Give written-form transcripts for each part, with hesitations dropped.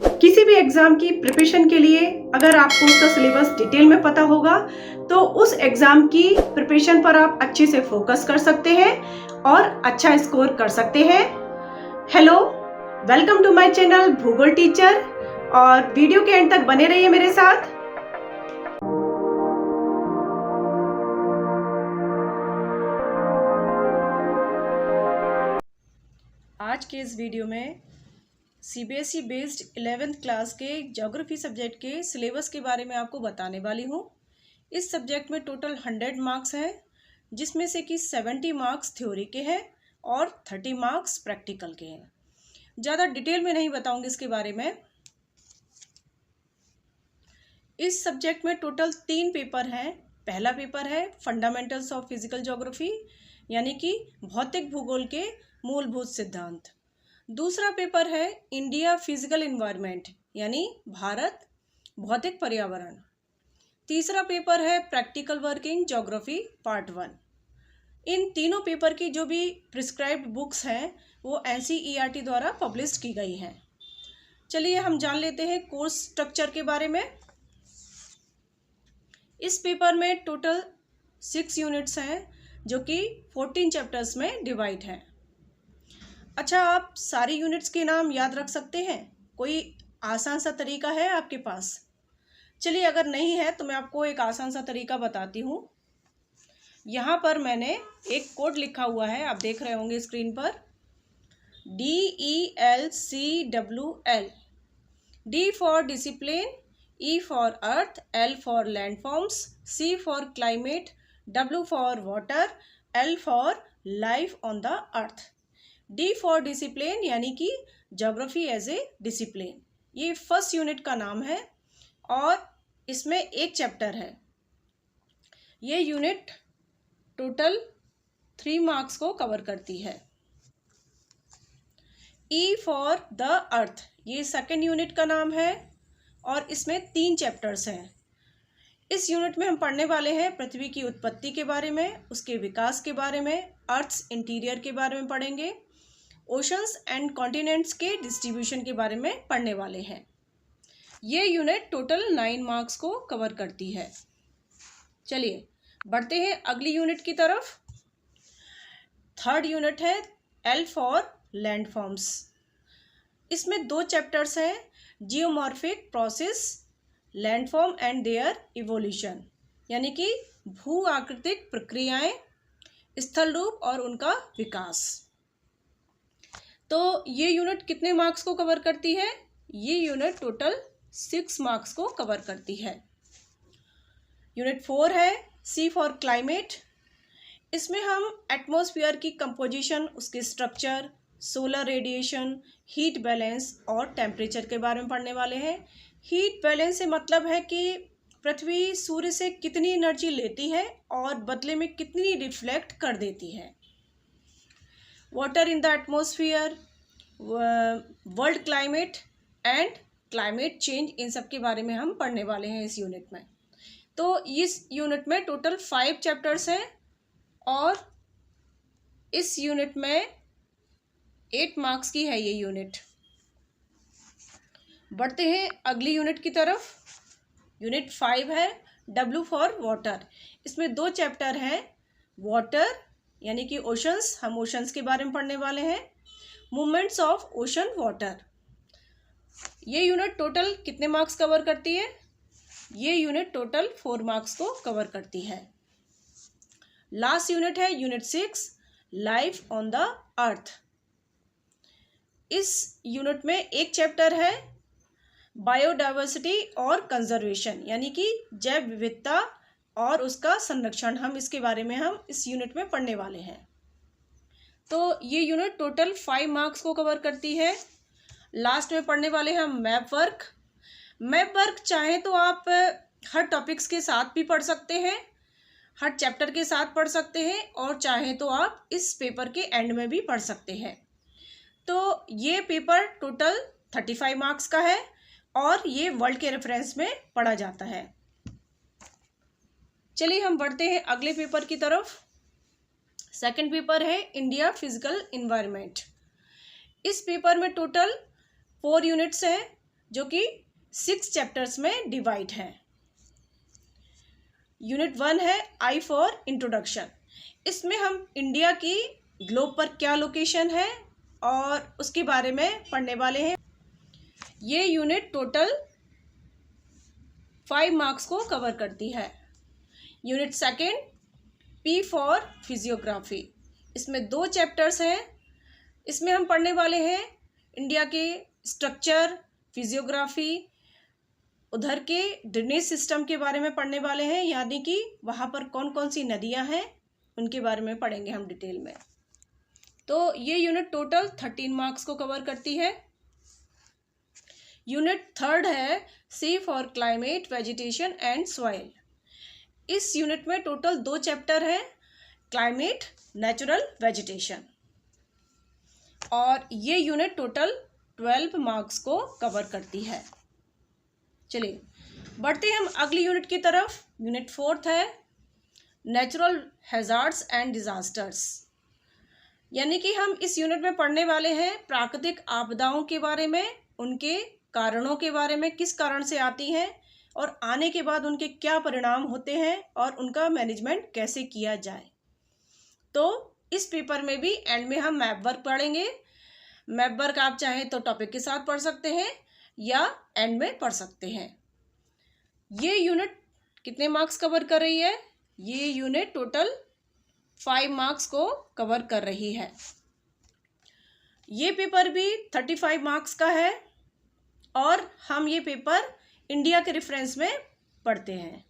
किसी भी एग्जाम की प्रिपरेशन के लिए अगर आपको उसका सिलेबस डिटेल में पता होगा तो उस एग्जाम की प्रिपरेशन पर आप अच्छे से फोकस कर सकते हैं और अच्छा स्कोर कर सकते हैं। Hello, welcome to my channel भूगोल टीचर, और वीडियो के एंड तक बने रहिए मेरे साथ। आज के इस वीडियो में सीबीएसई बेस्ड 11th क्लास के ज्योग्राफी सब्जेक्ट के सिलेबस के बारे में आपको बताने वाली हूँ। इस सब्जेक्ट में टोटल 100 मार्क्स हैं, जिसमें से कि 70 मार्क्स थ्योरी के हैं और 30 मार्क्स प्रैक्टिकल के हैं। ज़्यादा डिटेल में नहीं बताऊंगी इसके बारे में। इस सब्जेक्ट में टोटल 3 पेपर हैं। पहला पेपर है फंडामेंटल्स ऑफ फिजिकल ज्योग्राफी, यानी कि भौतिक भूगोल के मूलभूत सिद्धांत। दूसरा पेपर है इंडिया फिजिकल इन्वायरमेंट, यानी भारत भौतिक पर्यावरण। तीसरा पेपर है प्रैक्टिकल वर्किंग ज्योग्राफी पार्ट 1। इन तीनों पेपर की जो भी प्रिस्क्राइब्ड बुक्स हैं वो एनसीईआरटी द्वारा पब्लिश की गई हैं। चलिए हम जान लेते हैं कोर्स स्ट्रक्चर के बारे में। इस पेपर में टोटल 6 यूनिट्स हैं, जो कि 14 चैप्टर्स में डिवाइड हैं। अच्छा, आप सारी यूनिट्स के नाम याद रख सकते हैं? कोई आसान सा तरीका है आपके पास? चलिए, अगर नहीं है तो मैं आपको एक आसान सा तरीका बताती हूँ। यहाँ पर मैंने एक कोड लिखा हुआ है, आप देख रहे होंगे स्क्रीन पर। DELCWL। D for discipline, E for earth, L for landforms, C for climate, W for water, L for life on the earth. D for discipline यानी कि ज्योग्राफी एज ए डिसिप्लिन, ये फर्स्ट यूनिट का नाम है और इसमें एक chapter है। ये यूनिट टोटल 3 मार्क्स को कवर करती है। E फॉर द अर्थ, ये सेकेंड यूनिट का नाम है और इसमें 3 चैप्टर्स हैं। इस यूनिट में हम पढ़ने वाले हैं पृथ्वी की उत्पत्ति के बारे में, उसके विकास के बारे में, अर्थ्स इंटीरियर के बारे में पढ़ेंगे, ओशंस एंड कॉन्टिनेंट्स के डिस्ट्रीब्यूशन के बारे में पढ़ने वाले हैं। ये यूनिट टोटल 9 मार्क्स को कवर करती है। चलिए बढ़ते हैं अगली यूनिट की तरफ। थर्ड यूनिट है L फॉर लैंडफॉर्म्स। इसमें 2 चैप्टर्स हैं, geomorphic process, landform and their evolution, यानी कि भू आकृतिक प्रक्रियाएं, स्थल रूप और उनका विकास। तो ये यूनिट कितने मार्क्स को कवर करती है? ये यूनिट टोटल 6 मार्क्स को कवर करती है। यूनिट 4 है C फॉर क्लाइमेट। इसमें हम एटमॉस्फेयर की कंपोजिशन, उसके structure, solar radiation, heat balance और टेम्परेचर के बारे में पढ़ने वाले हैं। हीट बैलेंस से मतलब है कि पृथ्वी सूर्य से कितनी एनर्जी लेती है और बदले में कितनी रिफ्लेक्ट कर देती है। Water in the atmosphere, world climate and climate change, इन सब के बारे में हम पढ़ने वाले हैं इस यूनिट में। तो इस यूनिट में टोटल 5 चैप्टर्स हैं और इस यूनिट में 8 मार्क्स की है ये यूनिट। बढ़ते हैं अगली यूनिट की तरफ। यूनिट 5 है W फॉर वाटर। इसमें 2 चैप्टर हैं, वाटर यानी कि ओशंस, हम ओशंस के बारे में पढ़ने वाले हैं, मूवमेंट्स ऑफ ओशन वाटर। ये यूनिट टोटल कितने मार्क्स कवर करती है? ये यूनिट टोटल 4 मार्क्स को कवर करती है। लास्ट यूनिट है unit 6, life on the earth. इस यूनिट में एक चैप्टर है बायोडाइवर्सिटी और कंजर्वेशन, यानी कि जैव विविधता और उसका संरक्षण, हम इसके बारे में हम इस यूनिट में पढ़ने वाले हैं। तो ये यूनिट टोटल 5 मार्क्स को कवर करती है। लास्ट में पढ़ने वाले हैं हम मैप वर्क। मैप वर्क चाहे तो आप हर टॉपिक्स के साथ भी पढ़ सकते हैं, हर चैप्टर के साथ पढ़ सकते हैं, और चाहे तो आप इस पेपर के एंड में भी पढ़ सकते हैं। तो ये पेपर टोटल 35 मार्क्स का है और ये वर्ल्ड के रेफरेंस में पढ़ा जाता है। चलिए हम बढ़ते हैं अगले पेपर की तरफ। सेकंड पेपर है इंडिया फिजिकल इन्वायरमेंट। इस पेपर में टोटल 4 यूनिट्स हैं, जो कि 6 चैप्टर्स में डिवाइड है। यूनिट 1 है आई फॉर इंट्रोडक्शन। इसमें हम इंडिया की ग्लोब पर क्या लोकेशन है और उसके बारे में पढ़ने वाले हैं। ये यूनिट टोटल 5 मार्क्स को कवर करती है। Unit 2 P for physiography. इसमें 2 चैप्टर्स हैं। इसमें हम पढ़ने वाले हैं इंडिया के स्ट्रक्चर, फिजियोग्राफी, उधर के ड्रेनेज सिस्टम के बारे में पढ़ने वाले हैं, यानी कि वहाँ पर कौन कौन सी नदियाँ हैं उनके बारे में पढ़ेंगे हम डिटेल में। तो ये यूनिट टोटल 13 मार्क्स को कवर करती है। यूनिट 3 है C for climate, vegetation and soil. इस यूनिट में टोटल 2 चैप्टर हैं, क्लाइमेट, नेचुरल, वेजिटेशन, और ये यूनिट टोटल 12 मार्क्स को कवर करती है। चलिए बढ़ते हैं हम अगली यूनिट की तरफ। यूनिट 4 है नेचुरल हैजार्ड्स एंड डिजास्टर्स, यानी कि हम इस यूनिट में पढ़ने वाले हैं प्राकृतिक आपदाओं के बारे में, उनके कारणों के बारे में, किस कारण से आती हैं और आने के बाद उनके क्या परिणाम होते हैं और उनका मैनेजमेंट कैसे किया जाए। तो इस पेपर में भी एंड में हम मैप वर्क पढ़ेंगे। मैप वर्क आप चाहें तो टॉपिक के साथ पढ़ सकते हैं या एंड में पढ़ सकते हैं। ये यूनिट कितने मार्क्स कवर कर रही है? ये यूनिट टोटल 5 मार्क्स को कवर कर रही है। ये पेपर भी 35 मार्क्स का है और हम ये पेपर इंडिया के रेफरेंस में पढ़ते हैं।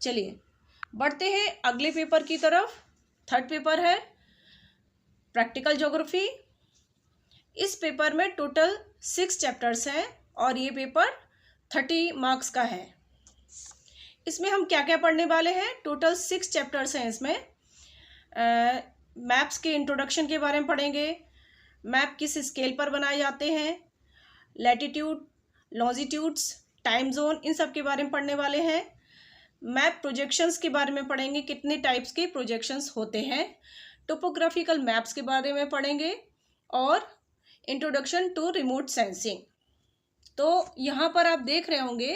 चलिए बढ़ते हैं अगले पेपर की तरफ। 3rd पेपर है प्रैक्टिकल ज्योग्राफी। इस पेपर में टोटल 6 चैप्टर्स हैं और ये पेपर 30 मार्क्स का है। इसमें हम क्या क्या पढ़ने वाले हैं? टोटल 6 चैप्टर्स हैं। इसमें मैप्स के इंट्रोडक्शन के बारे में पढ़ेंगे, मैप किस स्केल पर बनाए जाते हैं, लैटिट्यूड, लॉन्जिट्यूड्स, टाइम जोन, इन सब के बारे में पढ़ने वाले हैं। मैप प्रोजेक्शंस के बारे में पढ़ेंगे, कितने टाइप्स के प्रोजेक्शंस होते हैं। टोपोग्राफिकल मैप्स के बारे में पढ़ेंगे और इंट्रोडक्शन टू रिमोट सेंसिंग। तो यहाँ पर आप देख रहे होंगे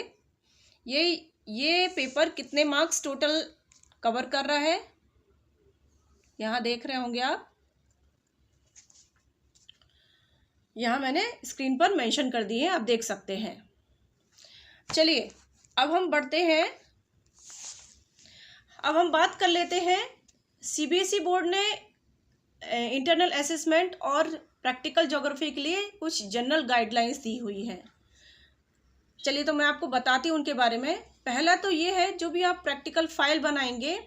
ये पेपर कितने मार्क्स टोटल कवर कर रहा है। यहाँ देख रहे होंगे आप, यहाँ मैंने स्क्रीन पर मेंशन कर दिए हैं, आप देख सकते हैं। चलिए अब हम बढ़ते हैं। अब हम बात कर लेते हैं सीबीएसई बोर्ड ने इंटरनल असेसमेंट और प्रैक्टिकल ज्योग्राफी के लिए कुछ जनरल गाइडलाइंस दी हुई हैं। चलिए तो मैं आपको बताती हूँ उनके बारे में। पहला तो ये है, जो भी आप प्रैक्टिकल फाइल बनाएंगे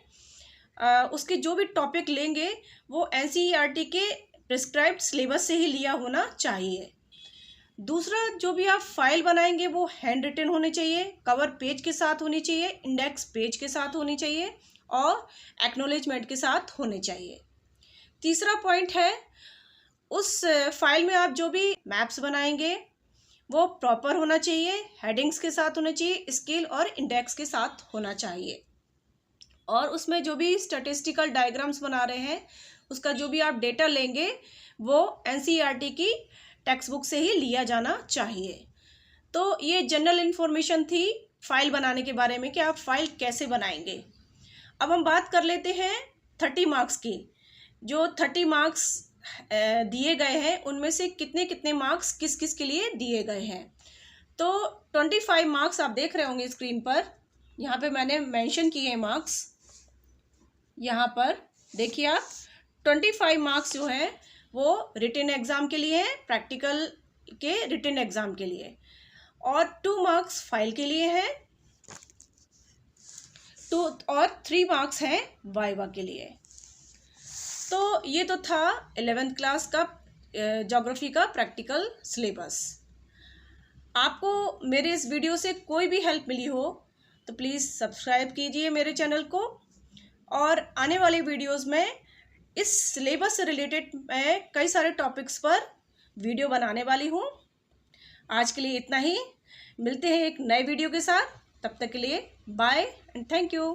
उसके जो भी टॉपिक लेंगे वो एनसीईआरटी के प्रिस्क्राइब्ड सिलेबस से ही लिया होना चाहिए। दूसरा, जो भी आप फाइल बनाएंगे वो हैंड रिटन होने चाहिए, कवर पेज के साथ होनी चाहिए, इंडेक्स पेज के साथ होनी चाहिए और एक्नॉलेजमेंट के साथ होने चाहिए। तीसरा पॉइंट है, उस फाइल में आप जो भी मैप्स बनाएंगे वो प्रॉपर होना चाहिए, हेडिंग्स के साथ होना चाहिए, स्केल और इंडेक्स के साथ होना चाहिए। और उसमें जो भी स्टैटिस्टिकल डायग्राम्स बना रहे हैं उसका जो भी आप डेटा लेंगे वो एनसीईआरटी की टेक्स्ट बुक से ही लिया जाना चाहिए। तो ये जनरल इन्फॉर्मेशन थी फाइल बनाने के बारे में कि आप फाइल कैसे बनाएंगे। अब हम बात कर लेते हैं 30 मार्क्स की। जो 30 मार्क्स दिए गए हैं उनमें से कितने कितने मार्क्स किस किस के लिए दिए गए हैं। तो 25 मार्क्स आप देख रहे होंगे स्क्रीन पर, यहाँ पे मैंने मेंशन किए हैं मार्क्स। यहाँ पर देखिए आप, 25 मार्क्स जो है वो रिटन एग्ज़ाम के लिए है, प्रैक्टिकल के रिटन एग्ज़ाम के लिए, और 2 मार्क्स फाइल के लिए है, 2 और 3 मार्क्स हैं वाइवा के लिए। तो ये तो था 11th क्लास का ज्योग्राफी का प्रैक्टिकल सिलेबस। आपको मेरे इस वीडियो से कोई भी हेल्प मिली हो तो प्लीज़ सब्सक्राइब कीजिए मेरे चैनल को, और आने वाले वीडियोस में इस सिलेबस से रिलेटेड मैं कई सारे टॉपिक्स पर वीडियो बनाने वाली हूँ। आज के लिए इतना ही, मिलते हैं एक नए वीडियो के साथ। तब तक के लिए बाय एंड थैंक यू।